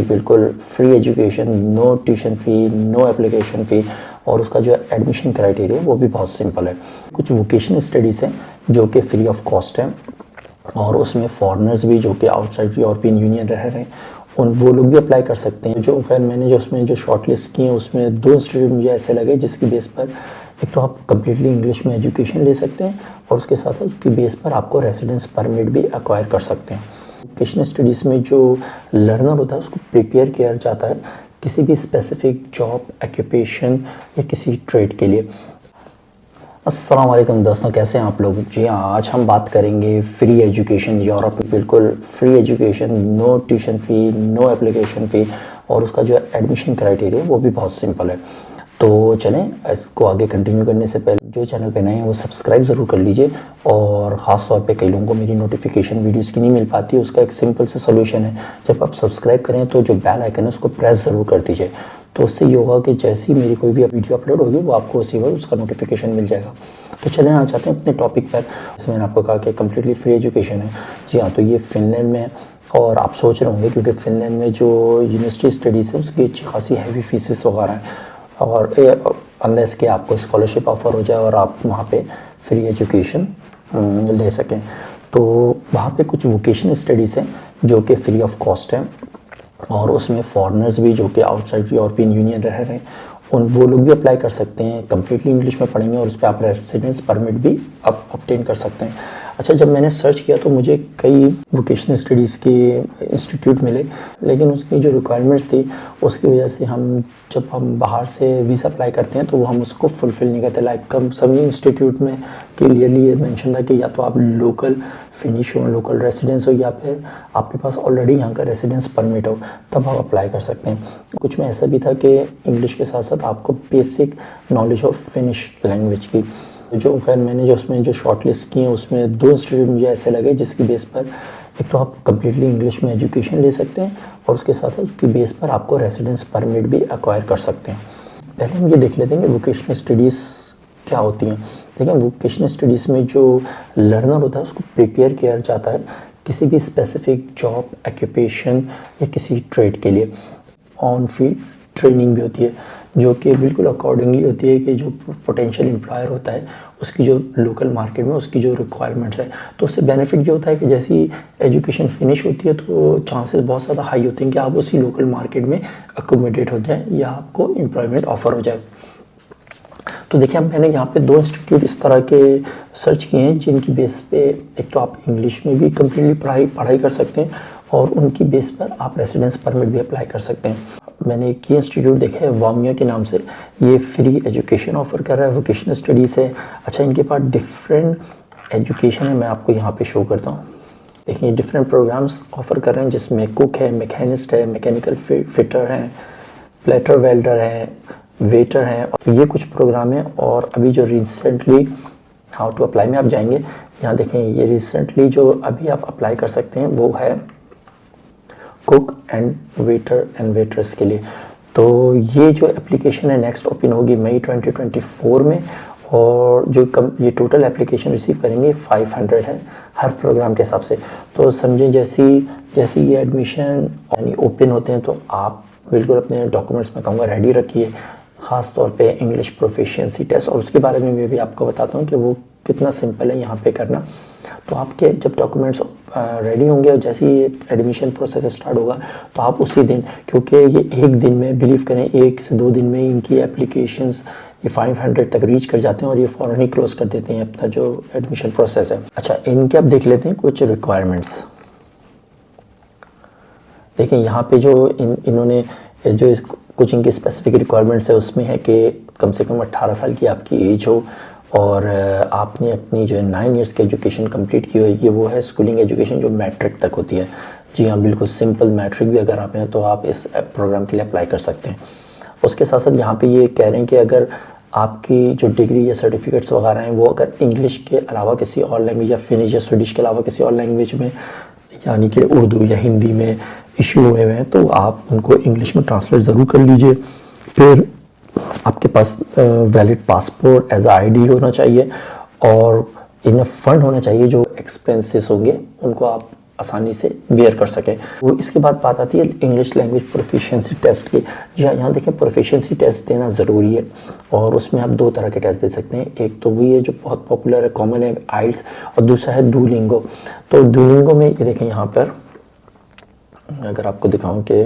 बिल्कुल free education, no tuition fee, no application fee, और उसका जो एडमिशन क्राइटेरिया है वो भी बहुत सिंपल है। कुछ वोकेशनल स्टडीज़ हैं जो कि फ्री ऑफ कॉस्ट हैं, और उसमें फॉरेनर्स भी जो कि आउटसाइड यूरोपियन यूनियन रह रहे हैं उन वो लोग भी अप्लाई कर सकते हैं। जो खैर मैंने जो उसमें जो शॉर्ट लिस्ट की है उसमें 2 इंस्टीट्यूट मुझे ऐसे लगे जिसकी बेस पर एक तो आप कम्प्लीटली इंग्लिश में एजुकेशन ले सकते हैं, और उसके साथ साथ उसकी बेस पर आपको रेसिडेंस परमिट भी एक्वायर कर सकते हैं। वोकेशनल स्टडीज़ में जो लर्नर होता है उसको प्रिपेयर किया जाता है किसी भी स्पेसिफिक जॉब, ऑक्यूपेशन या किसी ट्रेड के लिए। अस्सलाम वालेकुम दोस्तों, कैसे हैं आप लोग? जी हाँ, आज हम बात करेंगे फ्री एजुकेशन यूरोप में। बिल्कुल free education, no tuition fee, no application fee, और उसका जो एडमिशन क्राइटेरिया है वो भी बहुत सिंपल है। तो चलें इसको आगे कंटिन्यू करने से पहले जो चैनल पे नए हैं वो सब्सक्राइब ज़रूर कर लीजिए, और ख़ास तौर पे कई लोगों को मेरी नोटिफिकेशन वीडियोस की नहीं मिल पाती है, उसका एक सिंपल सा सोल्यूशन है। जब आप सब्सक्राइब करें तो जो बेल आइकन है उसको प्रेस ज़रूर कर दीजिए, तो उससे ये होगा कि जैसी मेरी कोई भी वीडियो अपलोड होगी वो आपको उसी वक्त उसका नोटिफिकेशन मिल जाएगा। तो चलें आ जाते हैं अपने टॉपिक पर। जैसे मैंने आपको कहा कि कम्प्लीटली फ्री एजुकेशन है। जी हाँ, तो ये फिनलैंड में है, और आप सोच रहे होंगे क्योंकि फिनलैंड में जो यूनिवर्सिटी स्टडीज़ है उसकी अच्छी खासी हैवी फीसेस वगैरह हैं, और अनलेस कि आपको स्कॉलरशिप ऑफ़र हो जाए और आप वहाँ पे फ्री एजुकेशन ले सकें। तो वहाँ पे कुछ वोकेशनल स्टडीज़ हैं जो कि फ्री ऑफ कॉस्ट हैं, और उसमें फॉरेनर्स भी जो कि आउटसाइड यूरोपियन यूनियन रह रहे हैं उन वो लोग भी अप्लाई कर सकते हैं। कम्प्लीटली इंग्लिश में पढ़ेंगे और उस पर आप रेसिडेंस परमिट भी आप ऑब्टेन कर सकते हैं। अच्छा, जब मैंने सर्च किया तो मुझे कई वोकेशनल स्टडीज़ के इंस्टीट्यूट मिले, लेकिन उसकी जो रिक्वायरमेंट्स थी उसकी वजह से जब हम बाहर से वीज़ा अप्लाई करते हैं तो वो हम उसको फुलफ़िल नहीं करते। लाइक कम सभी इंस्टीट्यूट में क्लियरली ये मेंशन था कि या तो आप लोकल फिनिश हो, लोकल रेसिडेंस हो, या फिर आपके पास ऑलरेडी यहाँ का रेसिडेंस परमिट हो, तब आप अप्लाई कर सकते हैं। कुछ में ऐसा भी था कि इंग्लिश के साथ साथ आपको basic knowledge of finish language की। जो खैर मैंने जो उसमें जो शॉर्ट लिस्ट की है उसमें 2 इंस्टीट्यूट मुझे ऐसे लगे जिसकी बेस पर एक तो आप कम्प्लीटली इंग्लिश में एजुकेशन ले सकते हैं, और उसके साथ साथ उसकी बेस पर आपको रेसिडेंस परमिट भी एक्वायर कर सकते हैं। पहले हम ये देख लेते हैं कि वोकेशनल स्टडीज़ क्या होती हैं। देखिए, वोकेशनल स्टडीज़ में जो लर्नर होता है उसको प्रिपेयर किया जाता है किसी भी स्पेसिफिक जॉब, ऑक्यूपेशन या किसी ट्रेड के लिए। ऑन फील्ड ट्रेनिंग भी होती है जो कि बिल्कुल अकॉर्डिंगली होती है कि जो पोटेंशियल एम्प्लॉयर होता है उसकी जो लोकल मार्केट में उसकी जो रिक्वायरमेंट्स है, तो उससे बेनिफिट ये होता है कि जैसी एजुकेशन फिनिश होती है तो चांसेस बहुत ज़्यादा हाई होते हैं कि आप उसी लोकल मार्केट में अकोमोडेट हो जाए या आपको एम्प्लॉयमेंट ऑफर हो जाए। तो देखिए, अब मैंने यहाँ पे 2 इंस्टीट्यूट इस तरह के सर्च किए हैं जिनकी बेस पे एक तो आप इंग्लिश में भी कम्प्लीटली पढ़ाई कर सकते हैं, और उनकी बेस पर आप रेसिडेंस परमिट भी अप्लाई कर सकते हैं। मैंने एक ये इंस्टीट्यूट देखा है वामिया के नाम से, ये फ्री एजुकेशन ऑफर कर रहा है, वोकेशनल स्टडीज़ है। अच्छा, इनके पास डिफरेंट एजुकेशन है, मैं आपको यहाँ पे शो करता हूँ। देखिए, डिफरेंट प्रोग्राम्स ऑफर कर रहे हैं जिसमें कुक है, मैकेनिस्ट है, मैकेनिकल फिटर हैं, प्लेटर वेल्डर हैं, वेटर हैं। तो ये कुछ प्रोग्राम हैं, और अभी जो रिसेंटली हाउ टू अप्लाई में आप जाएंगे, यहाँ देखें, ये रिसेंटली जो अभी आप अप्लाई कर सकते हैं वो है cook and waiter and waiters के लिए। तो ये जो एप्लीकेशन है नेक्स्ट ओपन होगी मई 2024 में, और जो ये टोटल एप्लीकेशन रिसीव करेंगे 500 है हर प्रोग्राम के हिसाब से। तो समझें जैसी ये एडमिशन यानी ओपन होते हैं तो आप बिल्कुल अपने डॉक्यूमेंट्स में कहूँगा रेडी रखिए, ख़ास तौर पे इंग्लिश प्रोफिशिएंसी टेस्ट, और उसके बारे में मैं भी आपको बताता हूँ कि वो कितना सिंपल है यहाँ पे करना। तो आपके जब डॉक्यूमेंट्स रेडी होंगे और जैसे ही एडमिशन प्रोसेस स्टार्ट होगा तो आप उसी दिन, क्योंकि ये एक दिन में, बिलीव करें 1 से 2 दिन में इनकी एप्लीकेशंस ये 500 तक रीच कर जाते हैं, और ये फ़ौरन ही क्लोज कर देते हैं अपना जो एडमिशन प्रोसेस है। अच्छा, इनके अब देख लेते हैं कुछ रिक्वायरमेंट्स। देखिए, यहाँ पे जो इन्होंने जो कुछ इनकी स्पेसिफिक रिक्वायरमेंट्स है उसमें है कि कम से कम 18 साल की आपकी एज हो, और आपने अपनी जो है 9 इयर्स की एजुकेशन कंप्लीट की हो। ये वो है स्कूलिंग एजुकेशन जो मैट्रिक तक होती है। जी हाँ, बिल्कुल सिंपल मैट्रिक भी अगर आप हैं तो आप इस प्रोग्राम के लिए अप्लाई कर सकते हैं। उसके साथ साथ यहाँ पे ये कह रहे हैं कि अगर आपकी जो डिग्री या सर्टिफिकेट्स वगैरह हैं वो अगर इंग्लिश के अलावा किसी और लैंग्वेज या फिनिश या स्वीडिश के अलावा किसी और लैंग्वेज में, यानी कि उर्दू या हिंदी में इशू हुए हैं, तो आप उनको इंग्लिश में ट्रांसलेट ज़रूर कर लीजिए। फिर आपके पास वैलिड पासपोर्ट एज आईडी होना चाहिए, और इनफ फंड होना चाहिए। जो एक्सपेंसेस होंगे उनको आप आसानी से बेयर कर सकें। वो इसके बाद बात आती है इंग्लिश लैंग्वेज प्रोफिशिएंसी टेस्ट की। जी हाँ, यहाँ देखें प्रोफिशिएंसी टेस्ट देना ज़रूरी है और उसमें आप 2 तरह के टेस्ट दे सकते हैं। एक तो वही है जो बहुत पॉपुलर है, कॉमन है, आइल्स, और दूसरा है डुओलिंगो। तो डुओलिंगो में ये देखें, यहाँ पर अगर आपको दिखाऊं कि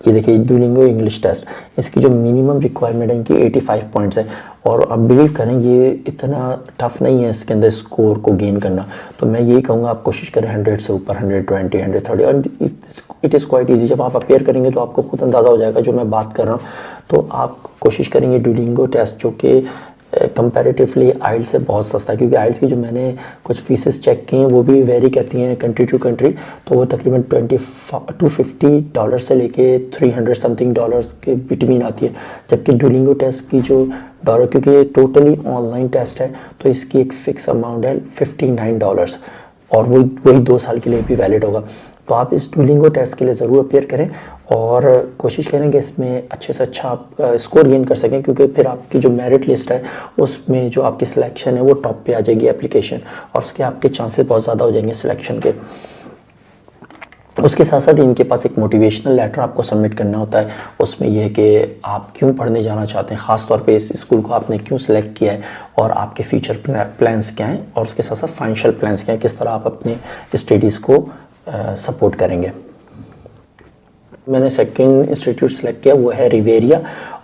ये देखिए डुओलिंगो इंग्लिश टेस्ट, इसकी जो मिनिमम रिक्वायरमेंट है इनकी 85 पॉइंट्स है और आप बिलीव करें ये इतना टफ नहीं है इसके अंदर स्कोर को गेन करना। तो मैं यही कहूँगा आप कोशिश करें 100 से ऊपर, 120, 130, और इट इज़ क्वाइट ईजी। जब आप अपेयर करेंगे तो आपको खुद अंदाज़ा हो जाएगा जो मैं बात कर रहा हूँ। तो आप कोशिश करेंगे डुओलिंगो टेस्ट, जो कि कंपैरेटिवली आइल्स से बहुत सस्ता है, क्योंकि आइल्स की जो मैंने कुछ फीसेस चेक की हैं वो भी वेरी करती हैं कंट्री टू कंट्री। तो वो तकरीबन $250 से लेके 300 समथिंग डॉलर्स के बिटवीन आती है। जबकि डुओलिंगो टेस्ट की जो डॉलर, क्योंकि ये टोटली ऑनलाइन टेस्ट है, तो इसकी एक फ़िक्स अमाउंट है $59 और वही 2 साल के लिए भी वैलिड होगा। तो आप इस डुओलिंगो टेस्ट के लिए ज़रूर अपेयर करें और कोशिश करें कि इसमें अच्छे से अच्छा आप स्कोर गेन कर सकें, क्योंकि फिर आपकी जो मेरिट लिस्ट है उसमें जो आपकी सिलेक्शन है वो टॉप पे आ जाएगी एप्लीकेशन, और उसके आपके चांसेस बहुत ज़्यादा हो जाएंगे सिलेक्शन के। उसके साथ साथ इनके पास एक मोटिवेशनल लेटर आपको सबमिट करना होता है। उसमें यह है कि आप क्यों पढ़ने जाना चाहते हैं, ख़ास तौर पे इस स्कूल को आपने क्यों सिलेक्ट किया है और आपके फ्यूचर प्लान्स क्या हैं, और उसके साथ साथ फाइनेंशियल प्लान्स क्या हैं, किस तरह आप अपने स्टडीज़ को सपोर्ट करेंगे। मैंने सेकंड इंस्टीट्यूट सेलेक्ट किया, वो है रिवेरिया,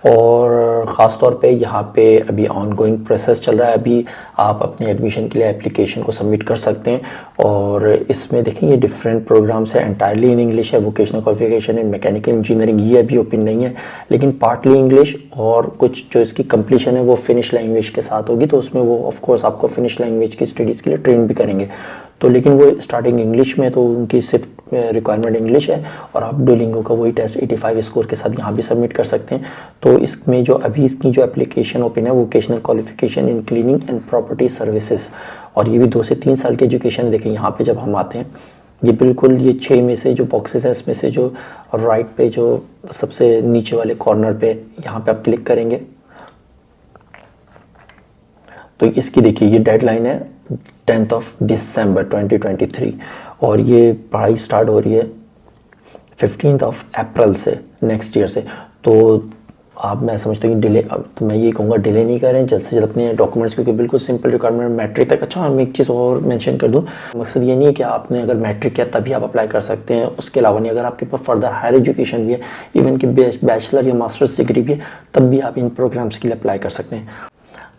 और ख़ास तौर पे यहाँ पे अभी ऑनगोइंग प्रोसेस चल रहा है। अभी आप अपने एडमिशन के लिए एप्लीकेशन को सबमिट कर सकते हैं और इसमें देखें ये डिफरेंट प्रोग्राम्स है, एंटायरली इन इंग्लिश है, vocational qualification in mechanical engineering ये अभी ओपन नहीं है, लेकिन पार्टली इंग्लिश और कुछ जो इसकी कंप्लीशन है वो फिनिश लैंग्वेज के साथ होगी। तो उसमें वो ऑफ कोर्स आपको फिनिश लैंग्वेज की स्टडीज़ के लिए ट्रेन भी करेंगे। तो लेकिन वो स्टार्टिंग इंग्लिश में, तो उनकी सिर्फ रिक्वायरमेंट इंग्लिश है और आप डुओलिंगो का वही टेस्ट 85 स्कोर के साथ यहाँ भी सबमिट कर सकते हैं। तो इसमें जो अभी इसकी जो एप्लीकेशन ओपन है, vocational qualification in cleaning and property services, और ये भी 2 से 3 साल की एजुकेशन। देखें यहाँ पे जब हम आते हैं, ये बिल्कुल ये 6 में से जो बॉक्सेस हैं इसमें से जो राइट पे जो सबसे नीचे वाले कॉर्नर पे यहाँ पे आप क्लिक करेंगे तो इसकी देखिए ये डेडलाइन है 10 दिसंबर 2023 और ये पढ़ाई स्टार्ट हो रही है 15 अप्रैल से नेक्स्ट ईयर से। तो आप, मैं समझता हूँ कि डिले, अब तो मैं ये कहूँगा डिले नहीं करें, जल्द से जल्द अपने डॉक्यूमेंट्स, क्योंकि बिल्कुल सिंपल रिक्वायरमेंट मैट्रिक तक। अच्छा, मैं एक चीज़ और मेंशन कर दूँ, मकसद ये नहीं है कि आपने अगर मैट्रिक किया तभी आप अप्लाई कर सकते हैं, उसके अलावा नहीं। अगर आपके पास फर्दर हायर एजुकेशन भी है, इवन कि बैचलर या मास्टर्स डिग्री भी है, तब भी आप इन प्रोग्राम्स के लिए अप्लाई कर सकते हैं।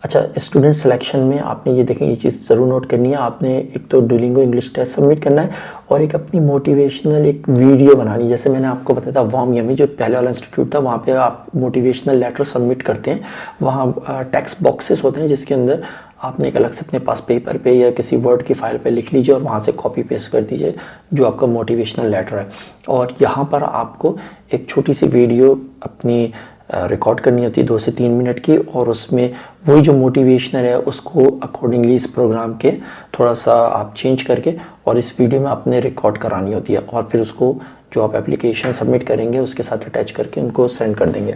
अच्छा, स्टूडेंट सिलेक्शन में आपने ये देखें, ये चीज़ ज़रूर नोट करनी है। आपने एक तो डुओलिंगो इंग्लिश टेस्ट सबमिट करना है और एक अपनी मोटिवेशनल एक वीडियो बनानी है। जैसे मैंने आपको बताया था वार्म यमी जो पहले वाला इंस्टीट्यूट था, वहाँ पे आप मोटिवेशनल लेटर सबमिट करते हैं। वहाँ टेक्स्ट बॉक्सेस होते हैं जिसके अंदर आपने एक अलग से अपने पास पेपर पे या किसी वर्ड की फाइल पे लिख लीजिए और वहाँ से कॉपी पेस्ट कर दीजिए जो आपका मोटिवेशनल लेटर है। और यहाँ पर आपको एक छोटी सी वीडियो अपनी रिकॉर्ड करनी होती है 2 से 3 मिनट की, और उसमें वही जो मोटिवेशनल है उसको अकॉर्डिंगली इस प्रोग्राम के थोड़ा सा आप चेंज करके और इस वीडियो में आपने रिकॉर्ड करानी होती है, और फिर उसको जो आप एप्लीकेशन सबमिट करेंगे उसके साथ अटैच करके उनको सेंड कर देंगे।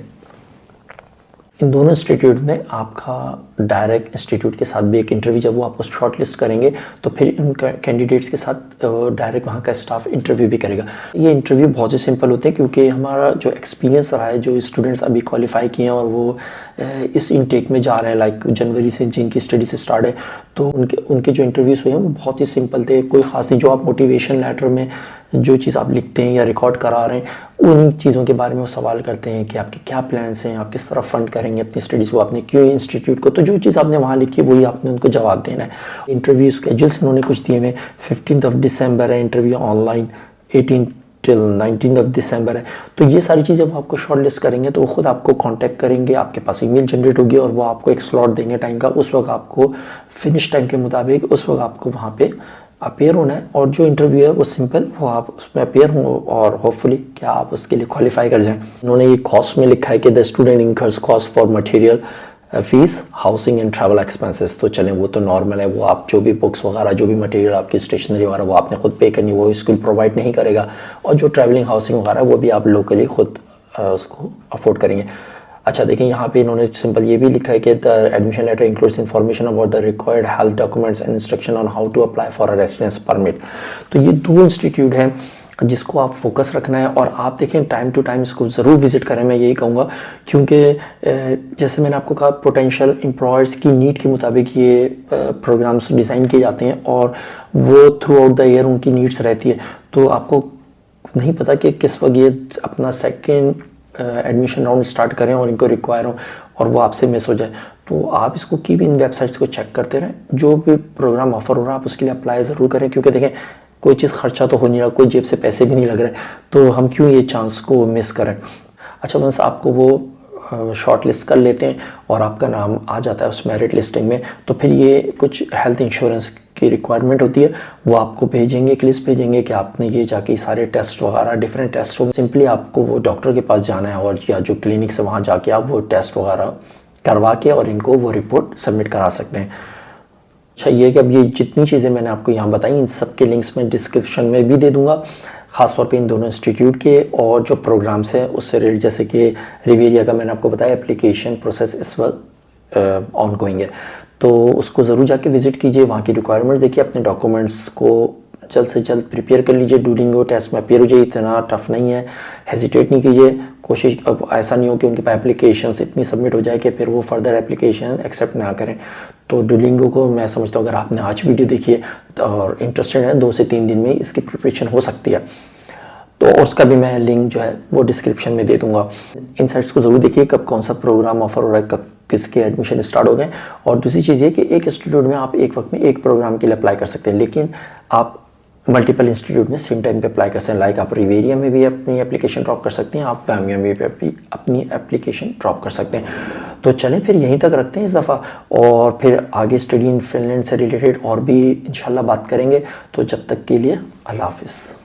इन दोनों इंस्टीट्यूट में आपका डायरेक्ट इंस्टीट्यूट के साथ भी एक इंटरव्यू, जब वो आपको शॉर्ट लिस्ट करेंगे तो फिर उन कैंडिडेट्स के साथ डायरेक्ट वहाँ का स्टाफ इंटरव्यू भी करेगा। ये इंटरव्यू बहुत ही सिंपल होते हैं क्योंकि हमारा जो एक्सपीरियंस रहा है, जो स्टूडेंट्स अभी क्वालिफाई किए हैं और वो इस इनटेक में जा रहे हैं, लाइक जनवरी से जिनकी स्टडी से स्टार्ट है, तो उनके जो इंटरव्यूज़ हुए हैं वो बहुत ही सिंपल थे, कोई ख़ास नहीं। जो आप मोटिवेशन लेटर में जो चीज़ आप लिखते हैं या रिकॉर्ड करा रहे हैं उन चीज़ों के बारे में वो सवाल करते हैं कि आपके क्या प्लान्स हैं, आप किस तरह फंड करेंगे अपनी स्टडीज़ को, आपने क्यों इंस्टीट्यूट को, तो जो चीज़ आपने वहाँ लिखी है वही आपने उनको जवाब देना है। इंटरव्यू स्केड्यूल्स उन्होंने कुछ दिए हुए, 15 दिसंबर है इंटरव्यू ऑनलाइन, 18 till 19 दिसंबर है। तो ये सारी चीज़ें वो आपको शॉर्ट लिस्ट करेंगे तो वो खुद आपको कांटेक्ट करेंगे, आपके पास ईमेल जनरेट होगी और वो आपको एक स्लॉट देंगे टाइम का। उस वक्त आपको फिनिश टाइम के मुताबिक उस वक्त आपको वहाँ पे अपेयर होना है, और जो इंटरव्यू है वो सिंपल, वो आप उसमें अपेयर हों और होपफुली क्या आप उसके लिए क्वालिफाई कर जाएं। उन्होंने ये कॉस्ट में लिखा है कि the student incurs cost for material, fees, housing and travel expenses. तो चलें वो तो नॉर्मल है, वो आप जो भी बुक्स वगैरह, जो भी मटेरियल आपकी स्टेशनरी वगैरह वो आपने खुद पे करनी, वो स्कूल प्रोवाइड नहीं करेगा, और जो ट्रैवलिंग हाउसिंग वगैरह वो भी आप लोकली खुद उसको अफोर्ड करेंगे। अच्छा देखिए यहाँ पे इन्होंने सिंपल ये भी लिखा है कि the admission letter includes information about the required health documents and instruction on how to apply for a residence permit. तो ये 2 इंस्टीट्यूट हैं जिसको आप फोकस रखना है, और आप देखें टाइम टू टाइम इसको ज़रूर विजिट करें, मैं यही कहूँगा, क्योंकि जैसे मैंने आपको कहा पोटेंशियल एम्प्लॉयर्स की नीड के मुताबिक ये प्रोग्राम्स डिज़ाइन किए जाते हैं और वो थ्रू आउट द ईयर उनकी नीड्स रहती है। तो आपको नहीं पता कि किस वक्त ये अपना सेकेंड एडमिशन राउंड स्टार्ट करें और इनको रिक्वायर हो और वो आपसे मिस हो जाए। तो आप इसको की भी इन वेबसाइट्स को चेक करते रहें, जो भी प्रोग्राम ऑफर हो रहा है आप उसके लिए अप्लाई ज़रूर करें, क्योंकि देखें कोई चीज़ खर्चा तो हो नहीं रहा, कोई जेब से पैसे भी नहीं लग रहे, तो हम क्यों ये चांस को मिस करें। अच्छा बस आपको वो शॉर्ट लिस्ट कर लेते हैं और आपका नाम आ जाता है उस मेरिट लिस्टिंग में, तो फिर ये कुछ हेल्थ इंश्योरेंस की रिक्वायरमेंट होती है, वो आपको भेजेंगे, एक लिस्ट भेजेंगे कि आपने ये जाके सारे टेस्ट वगैरह डिफरेंट टेस्ट होंगे, सिंपली आपको वो डॉक्टर के पास जाना है और या जो क्लिनिक से वहाँ जाके आप वो टेस्ट वगैरह करवा के और इनको वो रिपोर्ट सबमिट करा सकते हैं। अच्छा ये कि अब ये जितनी चीज़ें मैंने आपको यहाँ बताई इन सब के लिंक्स मैं डिस्क्रिप्शन में भी दे दूँगा, ख़ासतौर पे इन दोनों इंस्टीट्यूट के और जो प्रोग्राम्स हैं उससे रिलेटेड, जैसे कि रिवेरिया का मैंने आपको बताया एप्लीकेशन प्रोसेस इस वक्त ऑन गोइंग है, तो उसको ज़रूर जाके विज़िट कीजिए, वहाँ की रिक्वायरमेंट देखिए, अपने डॉक्यूमेंट्स को जल्द से जल्द प्रिपेयर कर लीजिए, डुओलिंगो टेस्ट में अपियर हो जाइए, इतना टफ नहीं है, हेजिटेट नहीं कीजिए, कोशिश अब ऐसा नहीं हो कि उनके पास एप्लीकेशंस इतनी सबमिट हो जाए कि फिर वो फर्दर एप्लीकेशन एक्सेप्ट ना करें। तो डुओलिंगो को मैं समझता हूँ अगर आपने आज वीडियो देखी है और इंटरेस्टेड है 2 से 3 दिन में इसकी प्रिपरेशन हो सकती है, तो उसका भी मैं लिंक जो है वो डिस्क्रिप्शन में दे दूंगा। इन साइट्स को ज़रूर देखिए कब कौन सा प्रोग्राम ऑफर हो रहा है, कब किसके एडमिशन स्टार्ट हो गए, और दूसरी चीज़ ये कि एक इंस्टीट्यूट में आप एक वक्त में एक प्रोग्राम के लिए अप्लाई कर सकते हैं, लेकिन आप मल्टीपल इंस्टीट्यूट में सेम टाइम पे अप्लाई कर सकते हैं। लाइक आप रिवेरिया में भी अपनी एप्लीकेशन ड्रॉप कर सकते हैं, आप वामिया में भी अपनी एप्लीकेशन ड्रॉप कर सकते हैं। तो चलें फिर यहीं तक रखते हैं इस दफ़ा, और फिर आगे स्टडी इन फिनलैंड से रिलेटेड और भी इंशाल्लाह बात करेंगे। तो जब तक के लिए अल्लाह हाफिज़।